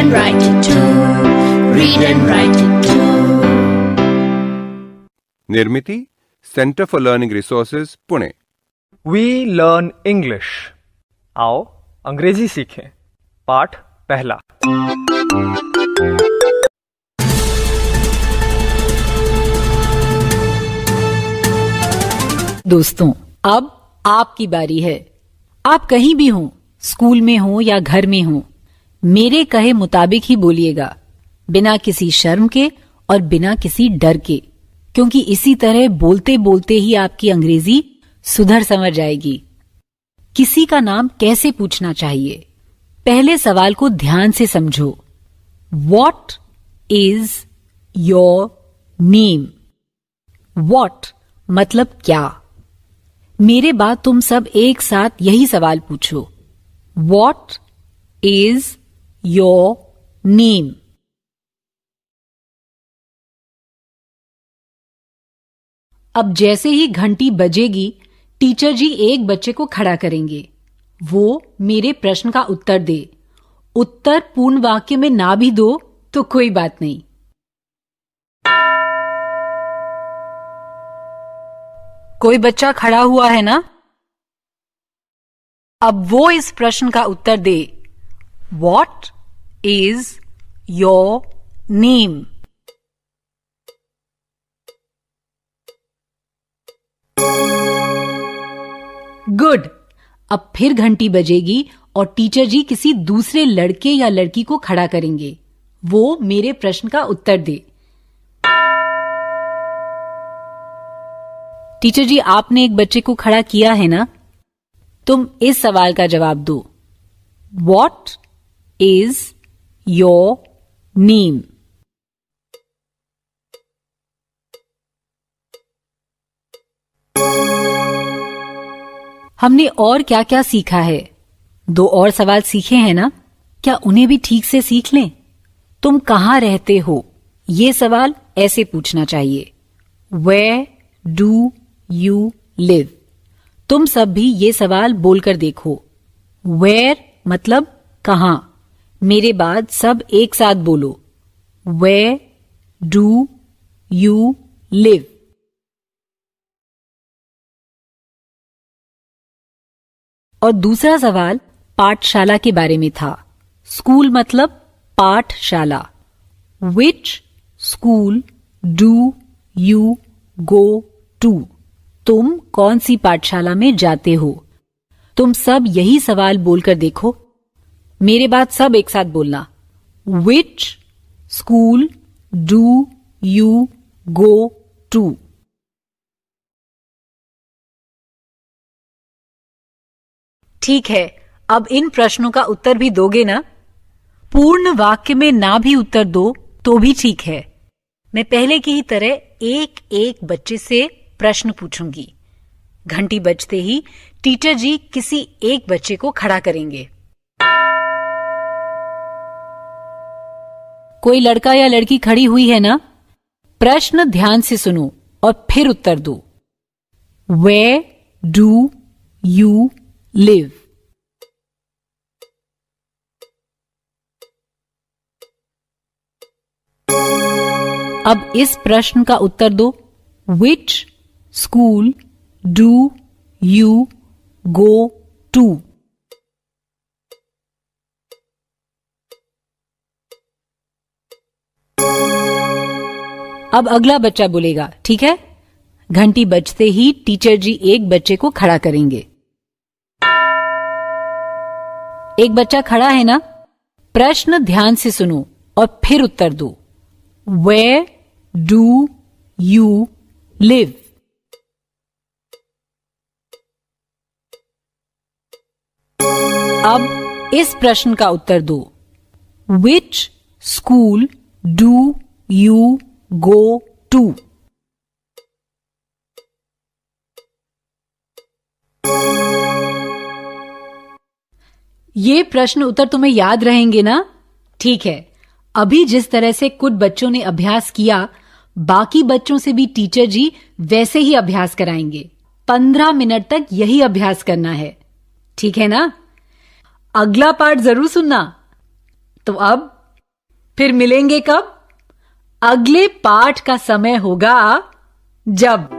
and write it too. Read and write it too. Nirmiti centre for learning resources Pune. We learn English. आओ अंग्रेजी सीखें। पाठ पहला। दोस्तों, अब आपकी बारी है। आप कहीं भी हों, स्कूल में हो या घर में हो, मेरे कहे मुताबिक ही बोलिएगा, बिना किसी शर्म के और बिना किसी डर के, क्योंकि इसी तरह बोलते बोलते ही आपकी अंग्रेजी सुधर संवर जाएगी। किसी का नाम कैसे पूछना चाहिए? पहले सवाल को ध्यान से समझो। What is your name? What मतलब क्या? मेरे बाद तुम सब एक साथ यही सवाल पूछो। What is your name? अब जैसे ही घंटी बजेगी, टीचर जी एक बच्चे को खड़ा करेंगे। वो मेरे प्रश्न का उत्तर दे। उत्तर पूर्ण वाक्य में ना भी दो तो कोई बात नहीं। कोई बच्चा खड़ा हुआ है ना? अब वो इस प्रश्न का उत्तर दे। What is your name? Good. अब फिर घंटी बजेगी और टीचर जी किसी दूसरे लड़के या लड़की को खड़ा करेंगे। वो मेरे प्रश्न का उत्तर दे। टीचर जी, आपने एक बच्चे को खड़ा किया है ना? तुम इस सवाल का जवाब दो। What is your name? हमने और क्या क्या सीखा है? 2 और सवाल सीखे हैं ना? क्या उन्हें भी ठीक से सीख लें? तुम कहाँ रहते हो? ये सवाल ऐसे पूछना चाहिए। Where do you live? तुम सब भी ये सवाल बोलकर देखो। Where मतलब कहाँ। मेरे बाद सब एक साथ बोलो। Where do you live? और दूसरा सवाल पाठशाला के बारे में था। स्कूल मतलब पाठशाला। Which school do you go to? तुम कौन सी पाठशाला में जाते हो? तुम सब यही सवाल बोलकर देखो। मेरे बाद सब एक साथ बोलना। Which school do you go to? ठीक है, अब इन प्रश्नों का उत्तर भी दोगे ना? पूर्ण वाक्य में ना भी उत्तर दो तो भी ठीक है। मैं पहले की ही तरह एक एक बच्चे से प्रश्न पूछूंगी। घंटी बजते ही टीचर जी किसी एक बच्चे को खड़ा करेंगे। कोई लड़का या लड़की खड़ी हुई है ना? प्रश्न ध्यान से सुनो और फिर उत्तर दो। Where do you live? अब इस प्रश्न का उत्तर दो। Which school do you go to? अब अगला बच्चा बोलेगा, ठीक है? घंटी बजते ही टीचर जी एक बच्चे को खड़ा करेंगे। एक बच्चा खड़ा है ना? प्रश्न ध्यान से सुनो और फिर उत्तर दो। Where do you live? अब इस प्रश्न का उत्तर दो। Which school do you go to? ये प्रश्न उत्तर तुम्हें याद रहेंगे ना? ठीक है, अभी जिस तरह से कुछ बच्चों ने अभ्यास किया, बाकी बच्चों से भी टीचर जी वैसे ही अभ्यास कराएंगे। 15 मिनट तक यही अभ्यास करना है, ठीक है ना? अगला पार्ट जरूर सुनना। तो अब फिर मिलेंगे कब? अगले पाठ का समय होगा जब